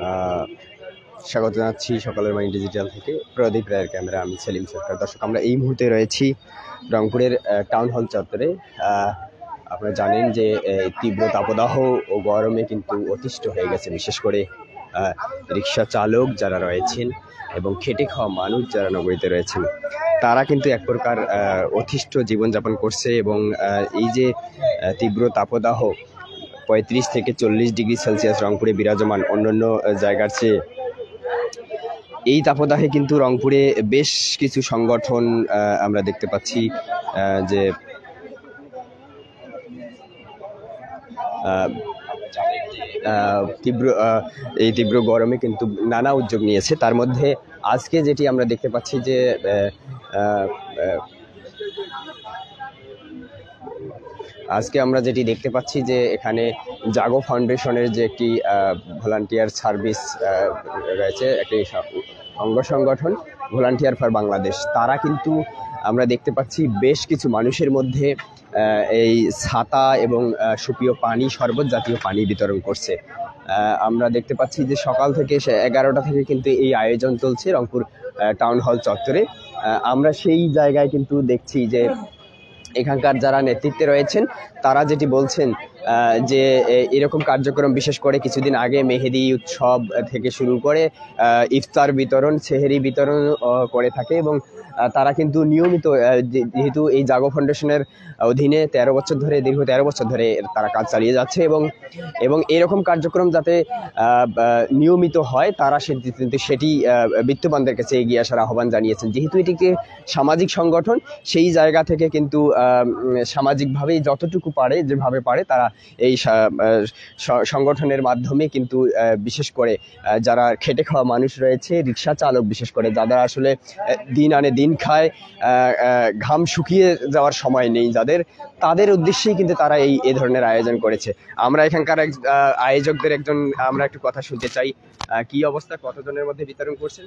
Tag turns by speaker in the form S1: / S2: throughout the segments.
S1: আহ, স্বাগত জানাচ্ছি সকালের মাইন্ড ডিজিটাল থেকে। প্রদীপ রায়ের ক্যামেরা, আমি সেলিম সরকার। দর্শক, আমরা এই মুহূর্তে রয়েছি রংপুরের টাউন হল চত্বরে। আপনারা জানেন যে তীব্র তাপদাহ ও গরমে কিন্তু অতিষ্ঠ হয়ে গেছে বিশেষ করে রিক্সা চালক যারা রয়েছেন এবং খেটে খাওয়া মানুষ যারা নগরীতে রয়েছেন, তারা কিন্তু এক প্রকার অতিষ্ঠ জীবনযাপন করছে। এবং এই যে তীব্র তাপদাহ 35 থেকে 40 ডিগ্রি সেলসিয়াস রংপুরে বিরাজমান, অন্যান্য জায়গার চেয়ে এই তাপদাহে কিন্তু রংপুরে বেশ কিছু সংগঠন আমরা দেখতে পাচ্ছি যে তীব্র গরমে কিন্তু নানা উদ্যোগ নিয়েছে। তার মধ্যে আজকে যেটি আমরা দেখতে পাচ্ছি যে এখানে জাগো ফাউন্ডেশনের যে একটি ভলান্টিয়ার সার্ভিস রয়েছে, একটি অঙ্গ সংগঠন ভলান্টিয়ার ফর বাংলাদেশ, তারা কিন্তু আমরা দেখতে পাচ্ছি বেশ কিছু মানুষের মধ্যে এই ছাতা এবং সুপেয় পানি, শরবত জাতীয় পানি বিতরণ করছে। আমরা দেখতে পাচ্ছি যে সকাল থেকে 11টা থেকে কিন্তু এই আয়োজন চলছে রংপুর টাউন হল চত্বরে। আমরা সেই জায়গায় কিন্তু দেখছি যে এখানকার যারা নেতৃত্বে রয়েছেন তারা যেটি বলছেন যে এরকম কার্যক্রম বিশেষ করে কিছুদিন আগে মেহেদি উৎসব থেকে শুরু করে ইফতার বিতরণ, সেহেরি বিতরণ করে থাকে এবং তারা কিন্তু নিয়মিত, যেহেতু এই জাগো ফাউন্ডেশনের অধীনে দীর্ঘ 13 বছর ধরে তারা কাজ চালিয়ে যাচ্ছে এবং এরকম কার্যক্রম যাতে নিয়মিত হয়, তারা সেটি বিত্তবানদের কাছে এগিয়ে আসার আহ্বান জানিয়েছেন। যেহেতু এটি একটি সামাজিক সংগঠন, সেই জায়গা থেকে কিন্তু সামাজিকভাবেই যতটুকু পারে, যেভাবে পারে, তারা এই সংগঠনের মাধ্যমে কিন্তু বিশেষ করে যারা খেটে খাওয়া মানুষ রয়েছে, রিক্সা চালক বিশেষ করে, যারা আসলে দিন আনে দিন খায়, ঘাম শুকিয়ে যাওয়ার সময় নেই যাদের, তাদের উদ্দেশ্যেই কিন্তু তারা এই ধরনের আয়োজন করেছে। আমরা এখানকার আয়োজকদের আমরা একটু কথা শুনতে চাই। কি অবস্থা, কতজনের মধ্যে বিতরণ করছেন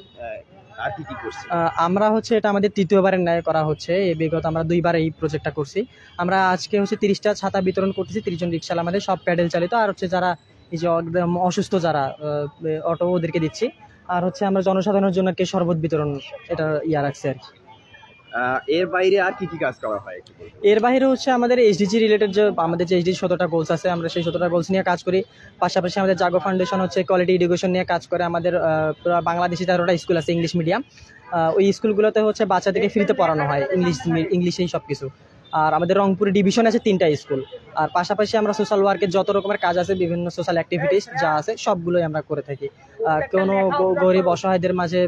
S1: আর কি করছেন?
S2: আমরা এটা আমাদের তৃতীয়বারের ন্যায় করা হচ্ছে। বিগত আমরা 2বার এই প্রজেক্টটা করছি। আমরা আজকে 30টা ছাতা বিতরণ করতেছি, 30 জন রিক্সাওয়ালা, আমাদের সব প্যাডেল চালিত। আর যারা এই যে একদম অসুস্থ যারা অটো, ওদেরকে দিচ্ছি। আর আমরা জনসাধারণের জন্য কি শরবত বিতরণ এটা রাখছি আর কি।
S1: এর বাইরে আর কি কাজ করা হয়?
S2: এর বাইরে আমাদের এইচডিজি রিলেটেড যে আমাদের যে এইচডিজি 17টা গোলস আছে, আমরা সেই 17টা গোলস নিয়ে কাজ করি। পাশাপাশি আমাদের জাগো ফাউন্ডেশন কোয়ালিটি এডুকেশন নিয়ে কাজ করে। আমাদের পুরো বাংলাদেশে 13টা স্কুল আছে ইংলিশ মিডিয়াম। ওই স্কুলগুলোতে বাচ্চাদেরকে ফ্রিতে পড়ানো হয় ইংলিশেই সব কিছু। আর আমাদের রংপুর ডিভিশন আছে 3টা স্কুল। আর পাশাপাশি আমরা সোশ্যাল ওয়ার্কের যত রকমের কাজ আছে, বিভিন্ন সোশ্যাল অ্যাক্টিভিটিস যা আছে সবগুলোই আমরা করে থাকি। কোনো গরিব অসহায়দের মাঝে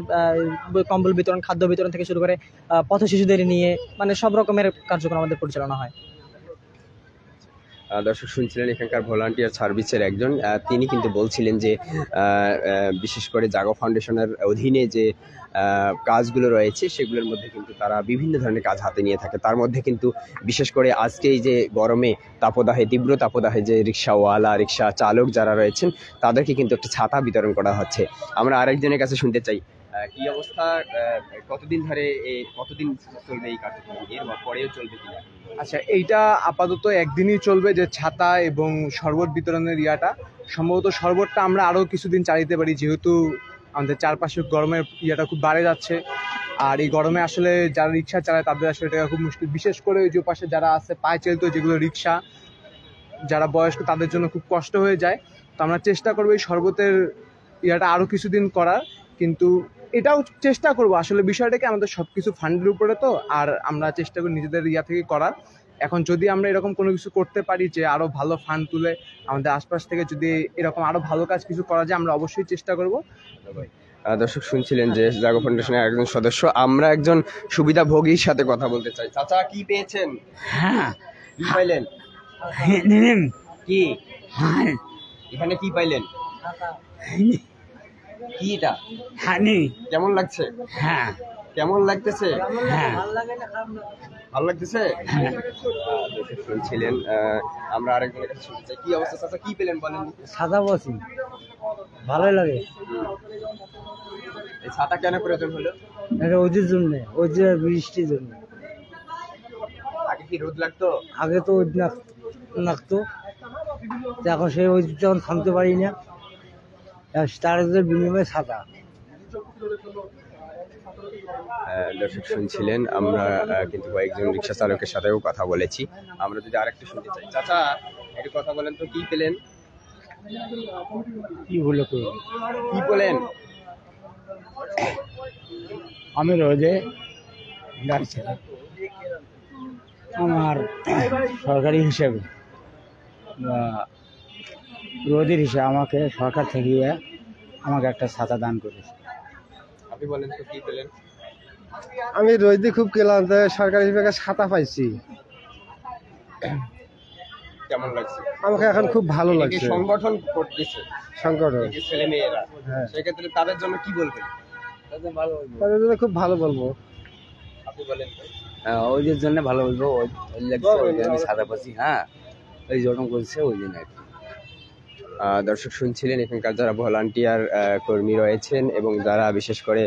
S2: কম্বল বিতরণ, খাদ্য বিতরণ থেকে শুরু করে পথ শিশুদের নিয়ে সব রকমের কার্যক্রম আমাদের পরিচালনা হয়।
S1: দর্শক, শুনছিলেন এখানকার ভলান্টিয়ার সার্ভিসের একজন, তিনি কিন্তু বলছিলেন যে বিশেষ করে জাগো ফাউন্ডেশনের অধীনে যে কাজগুলো রয়েছে সেগুলোর মধ্যে কিন্তু তারা বিভিন্ন ধরনের কাজ হাতে নিয়ে থাকে। তার মধ্যে কিন্তু বিশেষ করে আজকে এই যে গরমে তীব্র তাপদাহে যে রিক্সাওয়ালা, রিক্সা চালক যারা রয়েছেন, তাদেরকে কিন্তু একটা ছাতা বিতরণ করা হচ্ছে। আমরা আরেকজনের কাছে শুনতে চাই, কি অবস্থা, কতদিন চলবে এই কার্যক্রম, এর পরেও চলবে কিনা?
S3: আচ্ছা, এইটা আপাতত একদিনই চলবে, যে ছাতা এবং শরবত বিতরণের সম্ভবত শরবতটা আমরা আরও কিছুদিন চালাতে পারি, যেহেতু আমাদের চারপাশে গরমের খুব বাড়ে যাচ্ছে। আর এই গরমে আসলে যারা রিক্সা চালায় তাদের আসলে এটা খুব মুশকিল, বিশেষ করে ওই যে পাশে যারা আছে পায়ে চালিত যেগুলো রিক্সা, যারা বয়স্ক, তাদের জন্য খুব কষ্ট হয়ে যায়। তো আমরা চেষ্টা করবো এই শরবতের আরও কিছুদিন করার, কিন্তু এটাও চেষ্টা করব আসলে বিষয়টাকে আমাদের সব কিছু ফান্ডের উপরে, তো আর আমরা চেষ্টা করি নিজেদের থেকে করার। এখন যদি আমরা এরকম কোনো কিছু করতে পারি যে আরও ভালো ফান্ড তুলে আমাদের আশপাশ থেকে যদি এরকম আরও ভালো কাজ কিছু করা যায়, আমরা অবশ্যই চেষ্টা করব।
S1: দর্শক, শুনছিলেন যে জাগো ফাউন্ডেশনের একজন সদস্য। আমরা একজন সুবিধাভোগীর সাথে কথা বলতে চাই। চাচা, কি পেয়েছেন?
S4: হ্যাঁ,
S1: কি পাইলেন? কি এখানে কি পাইলেন? কি এটা? কেমন লাগছে?
S4: হ্যাঁ,
S1: কেমন লাগতেছে?
S4: হ্যাঁ,
S1: ভালো লাগতেছে। শুনছিলেন, আমরা আরেকজনের কাছে শুনতে চাই। কি অবস্থা চাচা, কি পেলেন বলেন?
S4: সাদা বসি ভালোই লাগে।
S1: এই ছাতা কেন প্রয়োজন হলো?
S4: ওদের জন্য, ওই যে বৃষ্টির জন্য।
S1: আগে কি রোদ লাগতো?
S4: আগে তো ওই লাগতো, এখন সেই ওই যখন থামতে পারি না, চার্জের বিনিময়ে ছাতা।
S1: দর্শক শুনছিলেন, আমরা কিন্তু কয়েকজন রিক্সা চালকের সাথেও কথা বলেছি। আমরা যদি আরেকটু শুনতে চাই, চাচা একটু কথা বলেন তো, কি পেলেন?
S4: কি বলে
S1: কি বলেন?
S4: আমি রোদে গাড়ি চালাই, আমার সরকারি হিসেবে বা রোদের হিসেবে আমাকে সরকার থেকে আমাকে একটা ছাতা দান করেছে।
S1: আপনি বলেন তো কি পেলেন?
S5: আমি রোদে খুব ক্লান্ত, সরকারি বিভাগে ছাতা পাইছি,
S1: কেমন লাগছে?
S5: আমাকে এখন খুব ভালো
S1: এই যে
S5: লাগছে।
S1: সংগঠন করতেছে
S5: সংকট
S1: এই যে ছেলে মেয়েরা,
S5: হ্যাঁ,
S1: সেক্ষেত্রে তাদের জন্য কি বলবেন?
S5: তাদের জন্য খুব ভালো বলবো।
S1: আপনি বলেন তো।
S4: ওদের জন্য ভালো বলবো, আমি ছাতা পাচ্ছি। হ্যাঁ, ওই জন্য করছে ওই জন্য।
S1: দর্শক শুনছিলেন, এখানকার যারা ভলান্টিয়ার কর্মী রয়েছেন এবং যারা বিশেষ করে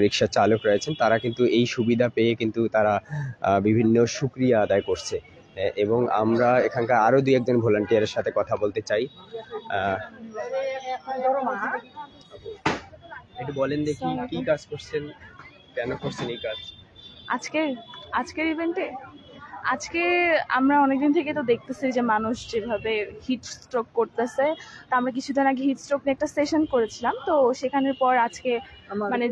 S1: রিক্সা চালক রয়েছেন, তারা কিন্তু এই সুবিধা পেয়ে কিন্তু তারা বিভিন্ন সুক্রিয়া আদায় করছে। এবং আমরা এখানকার আরো দুই একজন ভলান্টিয়ারের সাথে কথা বলতে চাই। একটু বলেন দেখি, কি কাজ করছেন, কেন করছেন এই কাজ?
S6: আজকের ইভেন্টে আজকে আমরা অনেকদিন থেকে তো দেখতেছি যে মানুষ যেভাবে হিট স্ট্রোক করতেছে। তো আমরা কিছুদিন আগে হিট স্ট্রোক নিয়ে একটা সেশন করেছিলাম। তো সেখানের পর আজকে মানে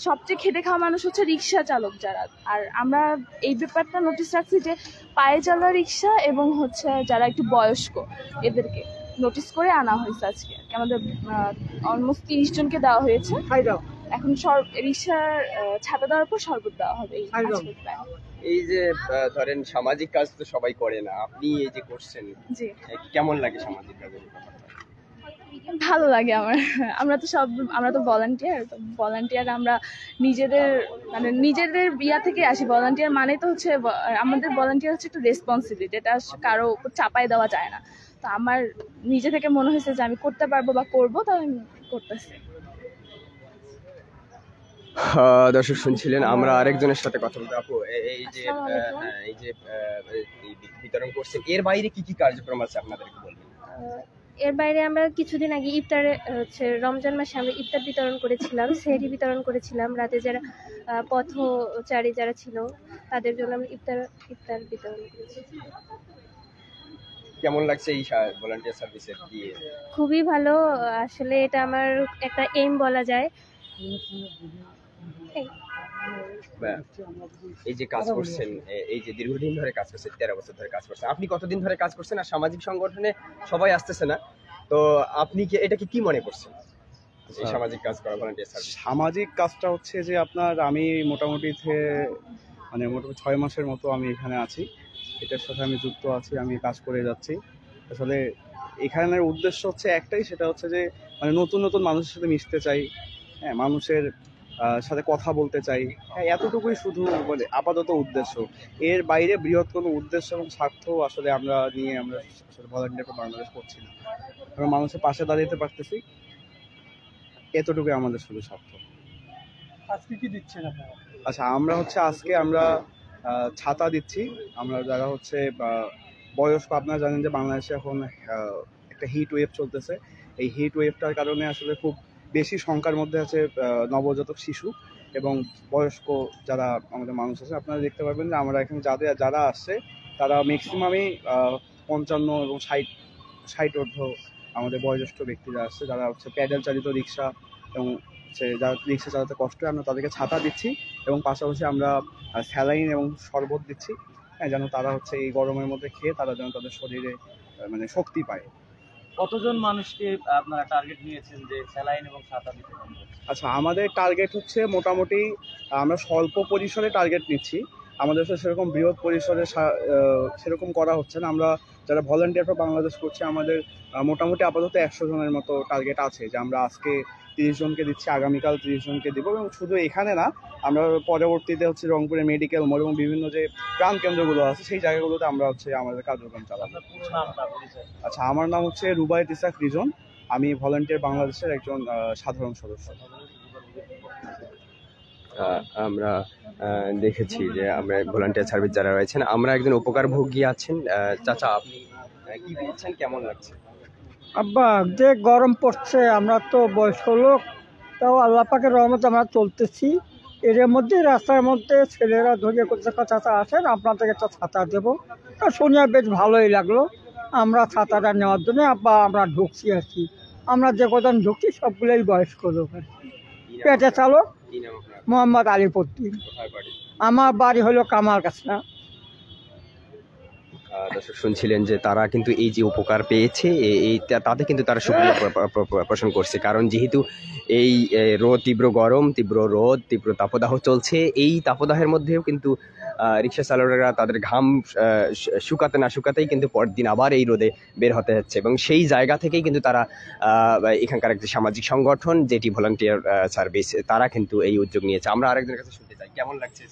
S6: সবচেয়ে খেটে খাওয়া মানুষ হচ্ছে রিক্সা চালক যারা। আর আমরা এই ব্যাপারটা নোটিস রাখছি যে পায়ে চলা রিক্সা এবং হচ্ছে যারা একটু বয়স্ক, এদেরকে নোটিস করে আনা হয়েছে আজকে। আমাদের অলমোস্ট 30 জনকে দেওয়া হয়েছে। এখন রিক্সার ছাতা দেওয়ার পর শরবত দেওয়া হবে।
S1: এই যে ধরেন সামাজিক কাজ তো সবাই করে না, আপনি এই যে করছেন,
S6: জি,
S1: কেমন লাগে সামাজিক কাজের?
S6: ভালো লাগে আমার। আমরা তো ভলান্টিয়ার আমরা নিজেদের বিয়া থেকে আসি। ভলান্টিয়ার মানে তো হচ্ছে আমাদের ভলান্টিয়ার হচ্ছে একটু রেসপন্সিবিলিটি, এটা কারো উপর চাপাই দেওয়া যায় না। তো আমার নিজে থেকে মনে হয়েছে যে আমি করতে পারবো বা করবো, তাই আমি করতেছি।
S1: দর্শক শুনছিলেন, আমরা আরেকজনের সাথে কথা বলতে। আপু, এই যে বিতরণ করছেন, এর বাইরে কি কি কার্যক্রম আছে আপনাদেরকে বলবেন?
S7: এর বাইরে আমরা কিছুদিন আগে ইফতারে রমজান মাসে আমরা ইফতার বিতরণ করেছিলাম, সেহরি বিতরণ করেছিলাম। রাতে যারা পথচারী যারা ছিল তাদের জন্য আমরা ইফতার বিতরণ করেছি।
S1: কেমন লাগছে এই ভলান্টিয়ার সার্ভিসে দিয়ে?
S7: খুবই ভালো, আসলে এটা আমার একটা এইম বলা যায়।
S1: এই যে কাজ করছেন, এই যে দীর্ঘদিন ধরে কাজ করছেন, 13 বছর ধরে কাজ করছেন, আপনি কতদিন ধরে কাজ করছেন? আর সামাজিক সংগঠনে সবাই আসতেছে না, তো আপনি কি এটাকে কি মনে করছেন, এই সামাজিক কাজ করা, ভলান্টিয়ার সার্ভিস?
S3: সামাজিক কাজটা হচ্ছে যে আমি মোটামুটি 6 মাসের মতো আমি এখানে আছি, এটার সাথে আমি যুক্ত আছি, আমি কাজ করে যাচ্ছি। আসলে এখানের উদ্দেশ্য হচ্ছে একটাই, সেটা হচ্ছে যে নতুন নতুন মানুষের সাথে মিশতে চাই, হ্যাঁ, মানুষের সাথে কথা বলতে চাই, হ্যাঁ, এতটুকুই শুধু আপাতত উদ্দেশ্য। এর বাইরে বৃহৎ কোনো উদ্দেশ্য এবং স্বার্থ আসলে আমরা আসলে ভলান্টিয়ার ফর বাংলাদেশ করছি না। আমরা মানুষের পাশে দাঁড়াতে পারতেছি, এতটুকুই আমাদের শুধু স্বার্থ।
S5: আজকে কি দিচ্ছেন আপনারা?
S3: আচ্ছা, আজকে আমরা ছাতা দিচ্ছি। আমরা যারা হচ্ছে বয়স্ক, আপনারা জানেন যে বাংলাদেশে এখন একটা হিট ওয়েভ চলতেছে। এই হিট ওয়েভটার কারণে আসলে খুব বেশি সংখ্যার মধ্যে আছে নবজাতক শিশু এবং বয়স্ক যারা আমাদের মানুষ আছে। আপনারা দেখতে পারবেন যে আমরা এখানে যারা আসছে তারা ম্যাক্সিমামই 55 এবং 60 ঊর্ধ্ব আমাদের বয়োজ্যেষ্ঠ ব্যক্তিরা আসছে, যারা হচ্ছে প্যাডেল চালিত রিক্সা এবং যারা রিক্সা চালাতে কষ্ট হয়, আমরা তাদেরকে ছাতা দিচ্ছি এবং পাশাপাশি আমরা স্যালাইন এবং শরবত দিচ্ছি, হ্যাঁ, যেন তারা হচ্ছে এই গরমের মধ্যে খেয়ে তারা যেন তাদের শরীরে শক্তি পায়।
S4: কতজন মানুষকে আপনারা টার্গেট নিয়েছেন যে স্যালাইন এবং ছাতা দিতে?
S3: আচ্ছা, আমাদের টার্গেট হচ্ছে মোটামুটি আমরা স্বল্প পরিসরে টার্গেট নিচ্ছি, আমাদের সেরকম বৃহৎ পরিসরে সেরকম করা হচ্ছে না। আমরা যারা ভলান্টিয়ার ফর বাংলাদেশ করছি, আমাদের মোটামুটি আপাতত 100 জনের মতো টার্গেট আছে, যে আমরা আজকে 30 জনকে দিচ্ছি, আগামীকাল 30 জনকে দিব। এবং শুধু এখানে না, আমরা পরবর্তীতে হচ্ছে রংপুরে মেডিকেল মোড় এবং বিভিন্ন যে প্রাণ কেন্দ্রগুলো আছে সেই জায়গাগুলোতে আমরা আমাদের কার্যক্রম চালাবো। আচ্ছা, আমার নাম হচ্ছে রুবায়েত ইসাক রিজন, আমি ভলান্টিয়ার বাংলাদেশের একজন সাধারণ সদস্য।
S1: আমরা দেখেছি যে আমরা ভলান্টিয়ার সার্ভিস যারা রয়েছেন, আমরা একজন উপকারভোগী আছেন। চাচা, আপনি কি বলছেন, কেমন লাগছে?
S8: আব্বা যে গরম পড়ছে, আমরা তো বয়স্ক লোক, তাও আল্লাহ পাকের রহমতে আমরা চলতেছি। এর মধ্যে রাস্তার মধ্যে ছেলেরা ধরিয়ে করছে, চাচা আসেন আপনাদেরকে একটা ছাতা দেবো। তা শুনে বেশ ভালোই লাগলো। আমরা ছাতাটা নেওয়ার জন্য আব্বা আমরা ঢুকছি আর কি। আমরা যে কজন ঢুকছি সবগুলোই বয়স্ক লোক আর কি। পেটে চালক মোহাম্মদ আলীপট্টি। আমার বাড়ি হলো কামাল কাছনা।
S1: দর্শক শুনছিলেন যে তারা কিন্তু এই যে উপকার পেয়েছে তাতে কিন্তু তারা শুকরিয়া পোষণ করছে, কারণ যেহেতু এই তীব্র গরম, তীব্র রোদ, তীব্র তাপদাহ চলছে, এই তাপদাহের মধ্যেও কিন্তু রিক্সা চালকরা তাদের ঘাম শুকাতে না শুকাতেই কিন্তু পরদিন আবার এই রোদে বের হতে হচ্ছে, এবং সেই জায়গা থেকেই কিন্তু তারা এখানকার একটি সামাজিক সংগঠন যেটি ভলান্টিয়ার সার্ভিস, তারা কিন্তু এই উদ্যোগ নিয়েছে। আমরা আরেকজনের কাছে শুনতে চাই, কেমন লাগছে?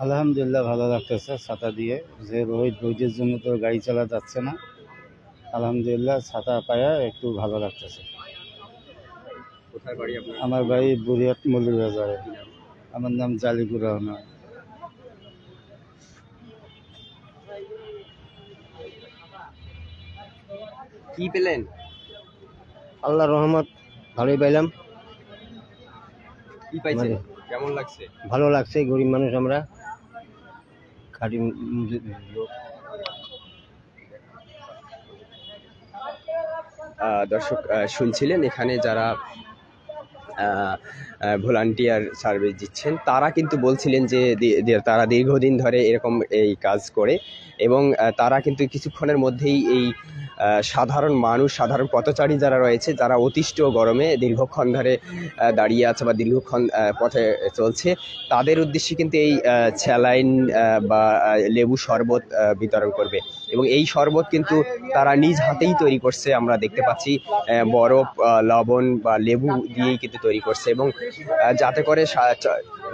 S4: আলহামদুলিল্লাহ ভালো লাগতেছে ছাতা দিয়ে, যে রোদের জন্য তো গাড়ি চালা যাচ্ছে না। আলহামদুলিল্লাহ ছাতা পায়া একটু ভালো লাগতেছে।
S1: কোথায় বাড়ি আপনার?
S4: আমার বাড়ি বুড়িহাট মৌলভীবাজারে। আমার নাম জালিকুর রহমান।
S1: কি পেলেন?
S5: আল্লাহ রহমত ভালোই পাইলাম।
S1: কি পাইছেন? কেমন লাগছে?
S5: ভালো লাগছে, গরিব মানুষ আমরা, খাঁটি লোক।
S1: দর্শক শুনছিলেন এখানে যারা ভলান্টিয়ার সার্ভিস দিচ্ছেন তারা কিন্তু বলছিলেন যে তারা দীর্ঘদিন ধরে এরকম এই কাজ করে, এবং তারা কিন্তু কিছুক্ষণের মধ্যেই এই সাধারণ মানুষ, সাধারণ পথচারী যারা রয়েছে, যারা অতিষ্ঠ গরমে দীর্ঘক্ষণ ধরে দাঁড়িয়ে আছে বা দীর্ঘক্ষণ পথে চলছে, তাদের উদ্দেশ্যে কিন্তু এই স্যালাইন বা লেবু শরবত বিতরণ করবে, এবং এই শরবত কিন্তু তারা নিজ হাতেই তৈরি করছে। আমরা দেখতে পাচ্ছি বরফ, লবণ বা লেবু দিয়েই কিন্তু তৈরি করছে, এবং যাতে করে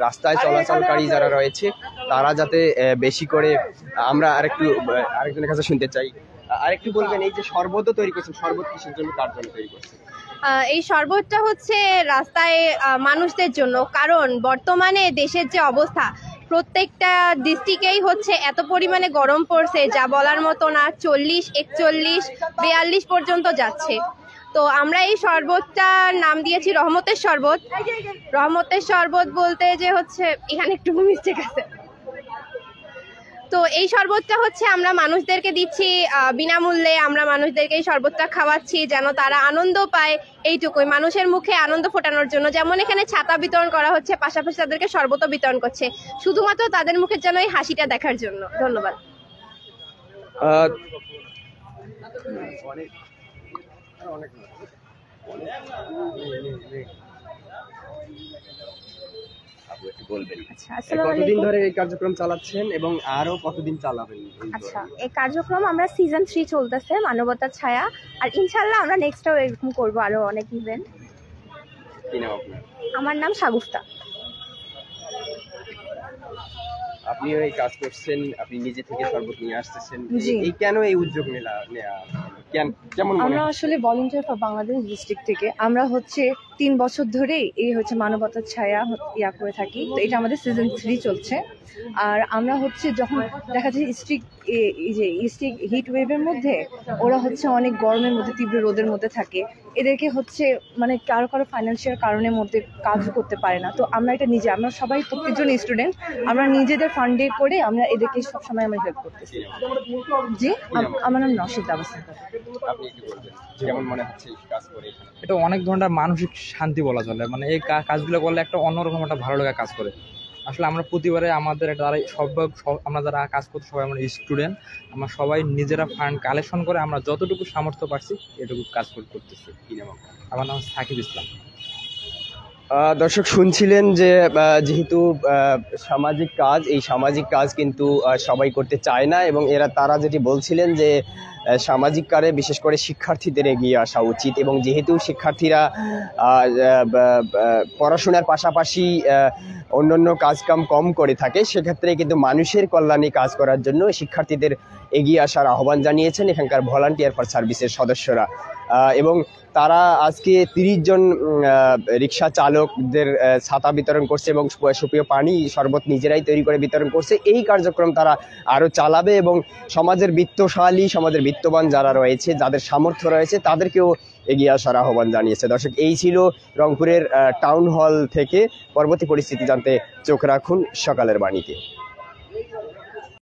S1: রাস্তায় চলাচলকারী যারা রয়েছে তারা যাতে বেশি করে, আমরা আরেকজনের কাছে শুনতে চাই, আরেকটু বলবেন এই যে শরবতও তৈরি করছেন, শরবত কিসের জন্য, কার জন্য তৈরি করছেন?
S7: এই শরবতটা হচ্ছে রাস্তায় মানুষদের জন্য, কারণ বর্তমানে দেশের যে অবস্থা, প্রত্যেকটা ডিস্ট্রিক্টেই হচ্ছে এত পরিমাণে গরম পড়ছে যা বলার মতো না। 40, 41, 42 পর্যন্ত যাচ্ছে। তো আমরা এই শরবতটার নাম দিয়েছি রহমতের শরবত। রহমতের শরবত বলতে যে হচ্ছে এখানে একটু মিস্টেক আছে। তো এই শরবতটা হচ্ছে আমরা মানুষদেরকে দিচ্ছি বিনামূল্যে। আমরা মানুষদেরকে এই শরবতটা খাওয়াচ্ছি যেন তারা আনন্দ পায়, এইটুকুই, মানুষের মুখে আনন্দ ফোটানোর জন্য। যেমন এখানে ছাতা বিতরণ করা হচ্ছে, পাশাপাশি তাদেরকে শরবতও বিতরণ করছে, শুধুমাত্র তাদের মুখের যেন এই হাসিটা দেখার জন্য। ধন্যবাদ।
S1: কতদিন ধরে এই কার্যক্রম চালাচ্ছেন এবং আরো কতদিন চালাবেন?
S9: আচ্ছা, এই কার্যক্রম আমরা সিজন 3 চলতেছে, মানবতার ছায়া, আর ইনশাআল্লাহ আমরা নেক্সটও এরকম করব, আরো অনেক ইভেন্ট।
S1: কি নাম আপনার?
S9: আমার নাম শাগুফতা।
S1: আপনিও এই কাজ করছেন, আপনি নিজে থেকে শরবত নিয়ে আসতেছেন, এই কেন এই উদ্যোগ নেওয়া কেমন?
S10: আমরা আসলে ভলান্টিয়ার ফর বাংলাদেশ ডিস্ট্রিক্ট থেকে আমরা হচ্ছে 3 বছর ধরে এই হচ্ছে মানবতার ছায়া করে থাকি। তো এটা আমাদের সিজন 3 চলছে। আর আমরা হচ্ছে যখন দেখা যায় স্ট্রিক্ট হিট ওয়েভের মধ্যে ওরা হচ্ছে অনেক গরমের মধ্যে, তীব্র রোদের মধ্যে থাকে, এদেরকে হচ্ছে মানে কারো ফাইন্যান্সিয়াল কারণের মধ্যে কাজও করতে পারে না। তো আমরা এটা আমরা সবাই প্রত্যেকজন স্টুডেন্ট আমরা নিজেদের ফান্ডে করে আমরা এদেরকে সবসময় আমরা হেল্প করতেছি। জি, আমার নাম নশিদ আবাসিন।
S1: আপনি কি বলবেন, কেমন মনে হচ্ছে এই কাজ করে?
S11: এটা অনেক ধরনের মানসিক শান্তি বলা চলে, মানে এই কাজগুলো করলে একটা অন্যরকম একটা ভালো লাগা কাজ করে। আসলে আমরা প্রতিবারে আমাদের আমরা যারা কাজ করতে সবাই আমরা স্টুডেন্ট, আমরা সবাই নিজেরা ফান্ড কালেকশন করে আমরা যতটুকু সামর্থ্য পারছি এটুকু কাজ করতেছি। আমার নাম সাকিব ইসলাম।
S1: দর্শক শুনছিলেন যে যেহেতু সামাজিক কাজ, এই সামাজিক কাজ কিন্তু সবাই করতে চায় না, এবং তারা যেটি বলছিলেন যে সামাজিক কাজে বিশেষ করে শিক্ষার্থীদের এগিয়ে আসা উচিত, এবং যেহেতু শিক্ষার্থীরা পড়াশোনার পাশাপাশি অন্যান্য কাজকাম কম করে থাকে, সেক্ষেত্রে কিন্তু মানুষের কল্যাণে কাজ করার জন্য শিক্ষার্থীদের এগিয়ে আসার আহ্বান জানিয়েছেন এখানকার ভলান্টিয়ার ফর সার্ভিসের সদস্যরা। এবং তারা আজকে 30 জন রিক্সা চালকদের ছাতা বিতরণ করছে এবং সুপেয় পানি শরবত নিজেরাই তৈরি করে বিতরণ করছে। এই কার্যক্রম তারা আরও চালাবে এবং সমাজের বিত্তশালী, সমাজের বিত্তবান যারা রয়েছে, যাদের সামর্থ্য রয়েছে, তাদেরকেও এগিয়ে আসার আহ্বান জানিয়েছে। দর্শক, এই ছিল রংপুরের টাউন হল থেকে। পরবর্তী পরিস্থিতি জানতে চোখ রাখুন সকালের বাণীতে।